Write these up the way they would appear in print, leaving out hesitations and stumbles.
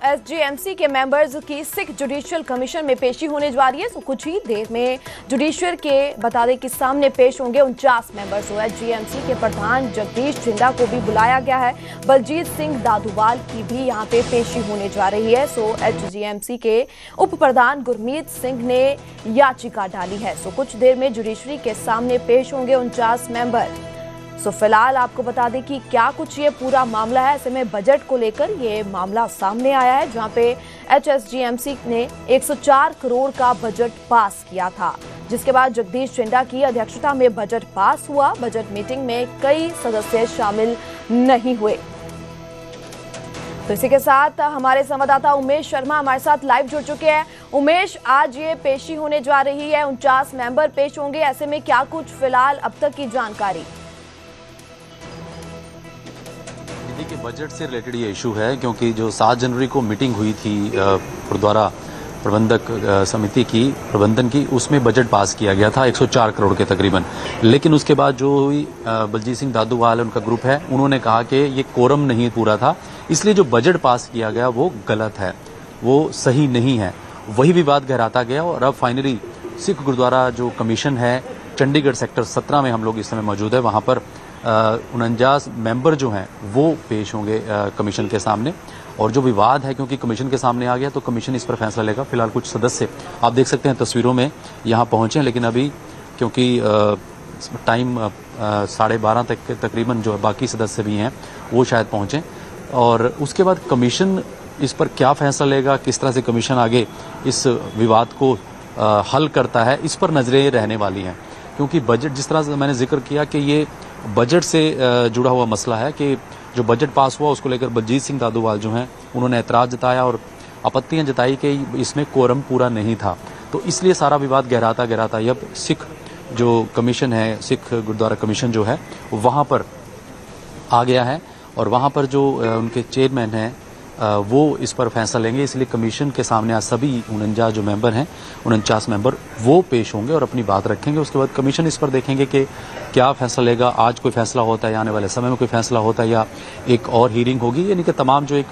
एसजीएमसी के मेंबर्स की Sikh judicial commission में पेशी होने जा रही है। तो कुछ ही देर में जुडिशियल के बता दें कि सामने पेश होंगे 49 मेंबर्स। तो एसजीएमसी के प्रधान जगदीश झिंडा को भी बुलाया गया है। बलजीत सिंह दादूवाल की भी यहाँ पे पेशी होने जा रही है। सो एसजीएमसी के उप प्रधान गुरमीत सिंह ने याचिका डाली है। सो कुछ देर में जुडिशरी के सामने पेश होंगे 49 मेंबर। सो फिलहाल आपको बता दें कि क्या कुछ ये पूरा मामला है। ऐसे में बजट को लेकर ये मामला सामने आया है, जहां पे एचएसजीएमसी ने 104 करोड़ का बजट पास किया था, जिसके बाद जगदीश झिंडा की अध्यक्षता में बजट पास हुआ। बजट मीटिंग में कई सदस्य शामिल नहीं हुए। तो इसी के साथ हमारे संवाददाता उमेश शर्मा हमारे साथ लाइव जुड़ चुके हैं। उमेश, आज ये पेशी होने जा रही है, 49 मेंबर पेश होंगे। ऐसे में क्या कुछ फिलहाल अब तक की जानकारी? देखिए, बजट से रिलेटेड ये इशू है, क्योंकि जो 7 जनवरी को मीटिंग हुई थी गुरुद्वारा प्रबंधक समिति की प्रबंधन की, उसमें बजट पास किया गया था 104 करोड़ के तकरीबन। लेकिन उसके बाद जो हुई बलजीत सिंह दादूवाल उनका ग्रुप है, उन्होंने कहा कि ये कोरम नहीं पूरा था, इसलिए जो बजट पास किया गया वो गलत है, वो सही नहीं है। वही विवाद गहराता गया और अब फाइनली सिख गुरुद्वारा जो कमीशन है चंडीगढ़ सेक्टर 17 में हम लोग इस समय मौजूद है, वहाँ पर 49 मेंबर जो हैं वो पेश होंगे कमीशन के सामने। और जो विवाद है, क्योंकि कमीशन के सामने आ गया तो कमीशन इस पर फैसला लेगा। फिलहाल कुछ सदस्य आप देख सकते हैं तस्वीरों में यहाँ पहुँचे, लेकिन अभी क्योंकि टाइम 12:30 तक के तकरीबन जो बाकी सदस्य भी हैं वो शायद पहुँचें, और उसके बाद कमीशन इस पर क्या फैसला लेगा, किस तरह से कमीशन आगे इस विवाद को हल करता है, इस पर नजरें रहने वाली हैं। क्योंकि बजट, जिस तरह से मैंने जिक्र किया कि ये बजट से जुड़ा हुआ मसला है, कि जो बजट पास हुआ उसको लेकर बलजीत सिंह दादूवाल जो हैं उन्होंने ऐतराज़ जताया और आपत्तियां जताई कि इसमें कोरम पूरा नहीं था। तो इसलिए सारा विवाद गहराता अब सिख जो कमीशन है, सिख गुरुद्वारा कमीशन जो है वहाँ पर आ गया है, और वहाँ पर जो उनके चेयरमैन हैं वो इस पर फैसला लेंगे। इसलिए कमीशन के सामने आज सभी 49 जो मेंबर हैं, 49 मेंबर वो पेश होंगे और अपनी बात रखेंगे। उसके बाद कमीशन इस पर देखेंगे कि क्या फैसला लेगा, आज कोई फैसला होता है या आने वाले समय में कोई फैसला होता है या एक और हीयरिंग होगी। यानी कि तमाम जो एक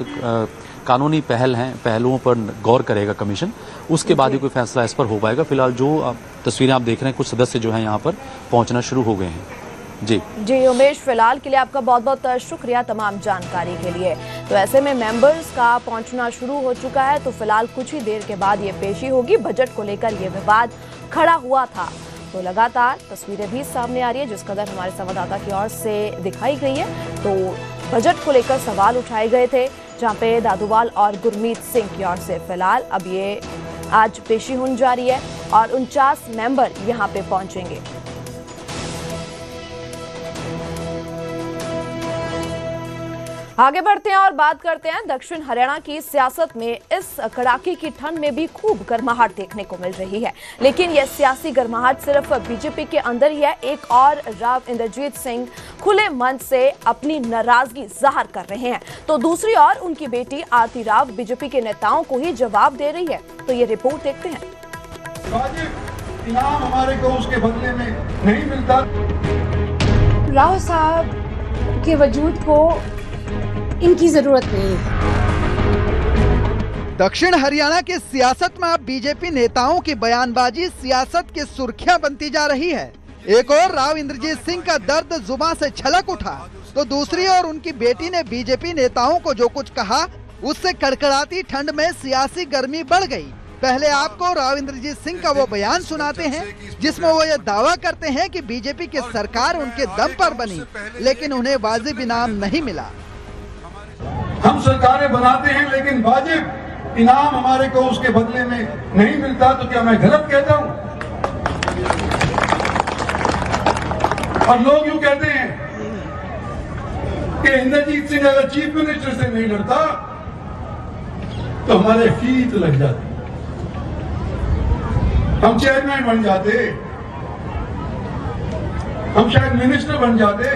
कानूनी पहलुओं पर गौर करेगा कमीशन, उसके बाद ही कोई फैसला इस पर हो पाएगा। फिलहाल जो तस्वीरें आप देख रहे हैं, कुछ सदस्य जो हैं यहाँ पर पहुँचना शुरू हो गए हैं। जी उमेश, फिलहाल के लिए आपका बहुत बहुत शुक्रिया तमाम जानकारी के लिए। तो ऐसे में मेंबर्स का पहुंचना शुरू हो चुका है। तो फिलहाल कुछ ही देर के बाद ये पेशी होगी। बजट को लेकर ये विवाद खड़ा हुआ था, तो लगातार तस्वीरें भी सामने आ रही है जिस कदर हमारे संवाददाता की ओर से दिखाई गई है। तो बजट को लेकर सवाल उठाए गए थे, जहाँ पे दादूवाल और गुरमीत सिंह की ओर से। फिलहाल अब ये आज पेशी होने जा रही है और 49 मेंबर यहाँ पे पहुंचेंगे। आगे बढ़ते हैं और बात करते हैं दक्षिण हरियाणा की सियासत में। इस कड़ाके की ठंड में भी खूब गर्माहट देखने को मिल रही है, लेकिन यह सियासी गर्माहट सिर्फ बीजेपी के अंदर ही है। एक और राव इंद्रजीत सिंह खुले मन से अपनी नाराजगी जाहिर कर रहे हैं, तो दूसरी ओर उनकी बेटी आरती राव बीजेपी के नेताओं को ही जवाब दे रही है। तो ये रिपोर्ट देखते हैं। इनाम हमारे को उसके बदले में नहीं मिलता। राव साहब के वजूद को इनकी जरूरत नहीं है। दक्षिण हरियाणा के सियासत में अब बीजेपी नेताओं की बयानबाजी सियासत की सुर्खियां बनती जा रही है। एक और राव इंद्रजीत सिंह का दर्द जुबान से छलक उठा, तो दूसरी ओर उनकी बेटी ने बीजेपी नेताओं को जो कुछ कहा, उससे कड़कड़ाती ठंड में सियासी गर्मी बढ़ गई। पहले आपको राव इंद्रजीत सिंह का वो बयान सुनाते हैं जिसमें वो ये दावा करते हैं कि बीजेपी की सरकार उनके दम पर बनी, लेकिन उन्हें वाजिब इनाम नहीं मिला। हम सरकारें बनाते हैं लेकिन वाजिब इनाम हमारे को उसके बदले में नहीं मिलता। तो क्या मैं गलत कहता हूं? और लोग यूं कहते हैं कि इंद्रजीत सिंह अगर चीफ मिनिस्टर से नहीं लड़ता तो हमारे फीत लग जाती, हम चेयरमैन बन जाते, हम शायद मिनिस्टर बन जाते।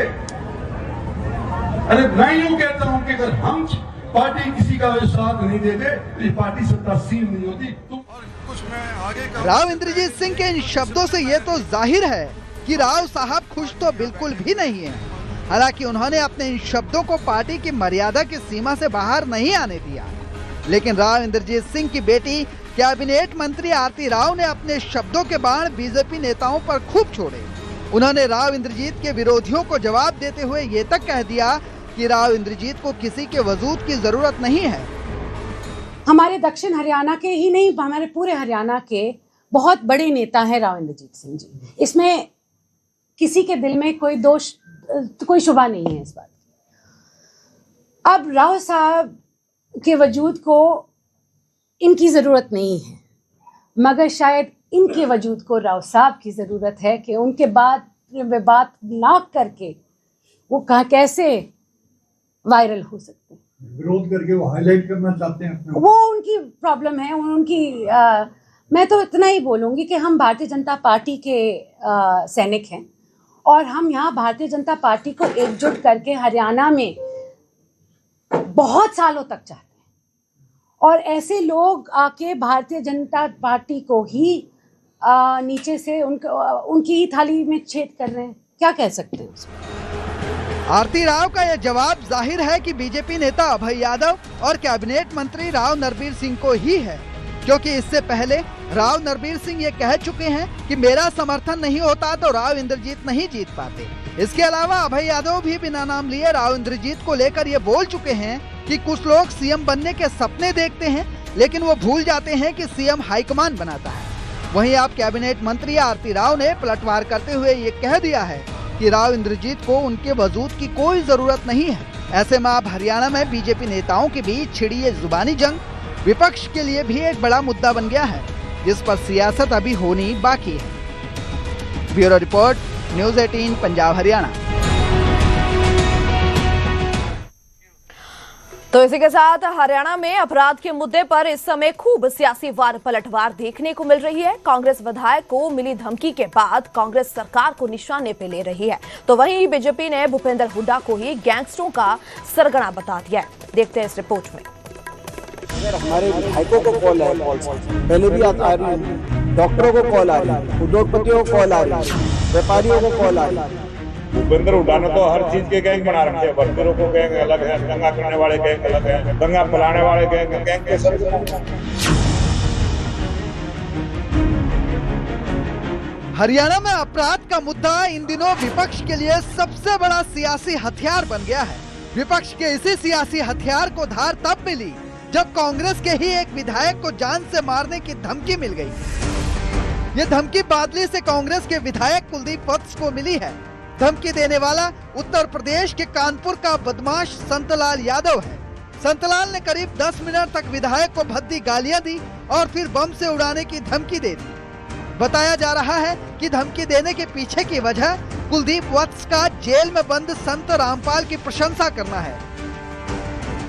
अरे मैं यूं कहता हूं कि अगर हम पार्टी किसी का साथ नहीं देते तो ये पार्टी सत्तासीन नहीं होती। कुछ मैं आगे राव इंद्रजीत सिंह के इन शब्दों से ये तो जाहिर है कि राव साहब खुश तो बिल्कुल भी नहीं है। हालांकि उन्होंने अपने इन शब्दों को पार्टी की मर्यादा की सीमा से बाहर नहीं आने दिया। लेकिन राव इंद्रजीत सिंह की बेटी कैबिनेट मंत्री आरती राव ने अपने शब्दों के बाण बीजेपी नेताओं पर खूब छोड़े। उन्होंने राव इंद्रजीत के विरोधियों को जवाब देते हुए ये तक कह दिया कि राव इंद्रजीत को किसी के वजूद की जरूरत नहीं है। हमारे दक्षिण हरियाणा के ही नहीं, हमारे पूरे हरियाणा के बहुत बड़े नेता हैं राव इंद्रजीत सिंह जी। इसमें किसी के दिल में कोई दोष, कोई शुबा नहीं है इस बात की। अब राव साहब के वजूद को इनकी ज़रूरत नहीं है, मगर शायद इनके वजूद को राव साहब की ज़रूरत है कि उनके बाद वे बात ना करके वो कैसे वायरल हो सकते हैं। विरोध करके वो हाईलाइट करना चाहते हैं, वो उनकी प्रॉब्लम है, उनकी मैं तो इतना ही बोलूँगी कि हम भारतीय जनता पार्टी के सैनिक हैं और हम यहाँ भारतीय जनता पार्टी को एकजुट करके हरियाणा में बहुत सालों तक चाहते हैं और ऐसे लोग आके भारतीय जनता पार्टी को ही नीचे से उनकी ही थाली में छेद कर रहे हैं। क्या कह सकते हैं उसमें? आरती राव का यह जवाब जाहिर है कि बीजेपी नेता अभय यादव और कैबिनेट मंत्री राव नरबीर सिंह को ही है, क्योंकि इससे पहले राव नरबीर सिंह ये कह चुके हैं कि मेरा समर्थन नहीं होता तो राव इंद्रजीत नहीं जीत पाते। इसके अलावा अभय यादव भी बिना नाम लिए राव इंद्रजीत को लेकर ये बोल चुके हैं कि कुछ लोग सीएम बनने के सपने देखते हैं, लेकिन वो भूल जाते हैं कि सीएम हाईकमान बनाता है। वहीं आप कैबिनेट मंत्री आरती राव ने पलटवार करते हुए ये कह दिया है कि राव इंद्रजीत को उनके वजूद की कोई जरूरत नहीं है। ऐसे में अब हरियाणा में बीजेपी नेताओं के बीच छिड़ी ये जुबानी जंग विपक्ष के लिए भी एक बड़ा मुद्दा बन गया है, जिस पर सियासत अभी होनी बाकी है। Bureau report, news 18 Punjab Haryana. तो इसी के साथ हरियाणा में अपराध के मुद्दे पर इस समय खूब सियासी वार पलटवार देखने को मिल रही है। कांग्रेस विधायक को मिली धमकी के बाद कांग्रेस सरकार को निशाने पे ले रही है, तो वहीं बीजेपी ने भूपेंद्र हुड्डा को ही गैंगस्टरों का सरगना बता दिया है। देखते हैं इस रिपोर्ट में। अगर हमारे विधायकों को कॉल है, पहले भी आ रही है, डॉक्टरों को कॉल आ रही है, उद्योगपतियों को कॉल आ रही है, व्यापारियों को कॉल आ रही है। भूपेंद्र हुड्डा ने तो हर चीज के गैंग बना रखे हैं। वर्करों को गैंग अलग है, दंगा करने वाले गैंग अलग है, दंगा फैलाने वाले गैंग के सर। हरियाणा में अपराध का मुद्दा इन दिनों विपक्ष के लिए सबसे बड़ा सियासी हथियार बन गया है। विपक्ष के इसी सियासी हथियार को धार तब मिली जब कांग्रेस के ही एक विधायक को जान से मारने की धमकी मिल गई। ये धमकी बादली से कांग्रेस के विधायक कुलदीप वत्स को मिली है। धमकी देने वाला उत्तर प्रदेश के कानपुर का बदमाश संतलाल यादव है। संतलाल ने करीब 10 मिनट तक विधायक को भद्दी गालियां दी और फिर बम से उड़ाने की धमकी दे दी। बताया जा रहा है कि धमकी देने के पीछे की वजह कुलदीप वत्स का जेल में बंद संत रामपाल की प्रशंसा करना है।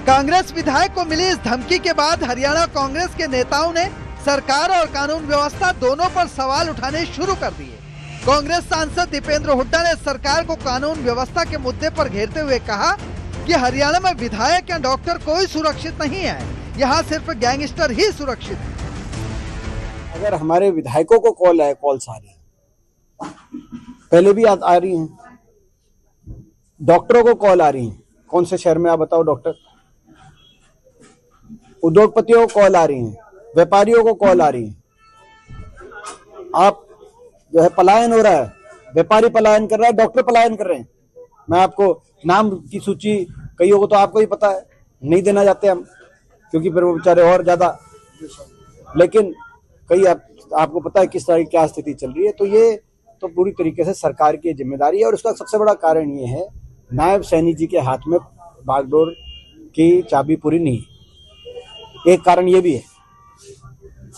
कांग्रेस विधायक को मिली इस धमकी के बाद हरियाणा कांग्रेस के नेताओं ने सरकार और कानून व्यवस्था दोनों पर सवाल उठाने शुरू कर दिए। कांग्रेस सांसद दीपेंद्र हुड्डा ने सरकार को कानून व्यवस्था के मुद्दे पर घेरते हुए कहा कि हरियाणा में विधायक या डॉक्टर कोई सुरक्षित नहीं है, यहाँ सिर्फ गैंगस्टर ही सुरक्षित है। अगर हमारे विधायकों को कॉल है, कॉल्स आ रही है, पहले भी आ रही हैं, डॉक्टरों को कॉल आ रही है। कौन से शहर में आप बताओ डॉक्टर? उद्योगपतियों को कॉल आ रही है, व्यापारियों को कॉल आ रही है। आप जो है पलायन हो रहा है, व्यापारी पलायन कर रहा है, डॉक्टर पलायन कर रहे हैं। मैं आपको नाम की सूची, कईयों को तो आपको ही पता है, नहीं देना चाहते हम, क्योंकि फिर वो बेचारे और ज्यादा, लेकिन कई आपको पता है किस तरह की क्या स्थिति चल रही है। तो ये तो पूरी तरीके से सरकार की जिम्मेदारी है और उसका सबसे बड़ा कारण ये है, नायब सैनी जी के हाथ में बागडोर की चाबी पूरी नहीं है। एक कारण ये भी है,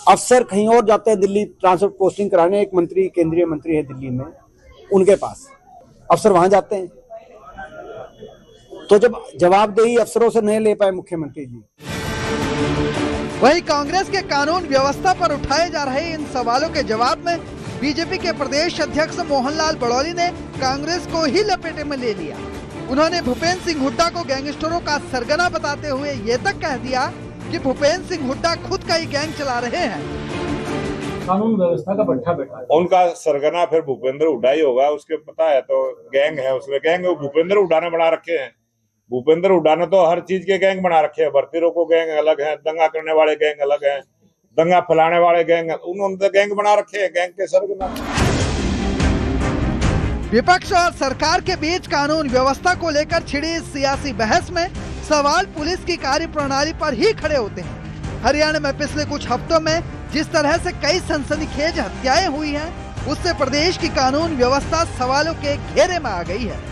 अफसर कहीं और जाते हैं दिल्ली ट्रांसफर पोस्टिंग कराने, एक मंत्री, केंद्रीय मंत्री है दिल्ली में, उनके पास अफसर वहां जाते हैं, तो जब जवाबदेही अफसरों से नहीं ले पाए मुख्यमंत्री जी। वहीं कांग्रेस के कानून व्यवस्था पर उठाए जा रहे इन सवालों के जवाब में बीजेपी के प्रदेश अध्यक्ष मोहनलाल बड़ौली ने कांग्रेस को ही लपेटे में ले लिया। उन्होंने भूपेंद्र सिंह हुड्डा को गैंगस्टरों का सरगना बताते हुए ये तक कह दिया कि भूपेंद्र सिंह हुड्डा खुद का ही गैंग चला रहे हैं, कानून व्यवस्था का पट्टा बैठा। उनका सरगना फिर भूपेंद्र हुड्डा ही होगा, उसके पता है तो गैंग है, उसमें गैंग भूपेंद्र हुड्डा ने बना रखे हैं। भूपेंद्र हुड्डा ने तो हर चीज के गैंग बना रखे हैं। भर्ती रोको गैंग अलग है, दंगा करने वाले गैंग अलग है, दंगा फैलाने वाले गैंग, उन्होंने तो गैंग बना रखे हैं, गैंग के सरगना। विपक्ष और सरकार के बीच कानून व्यवस्था को लेकर छिड़ी इस सियासी बहस में सवाल पुलिस की कार्यप्रणाली पर ही खड़े होते हैं। हरियाणा में पिछले कुछ हफ्तों में जिस तरह से कई सनसनीखेज हत्याएं हुई हैं, उससे प्रदेश की कानून व्यवस्था सवालों के घेरे में आ गई है।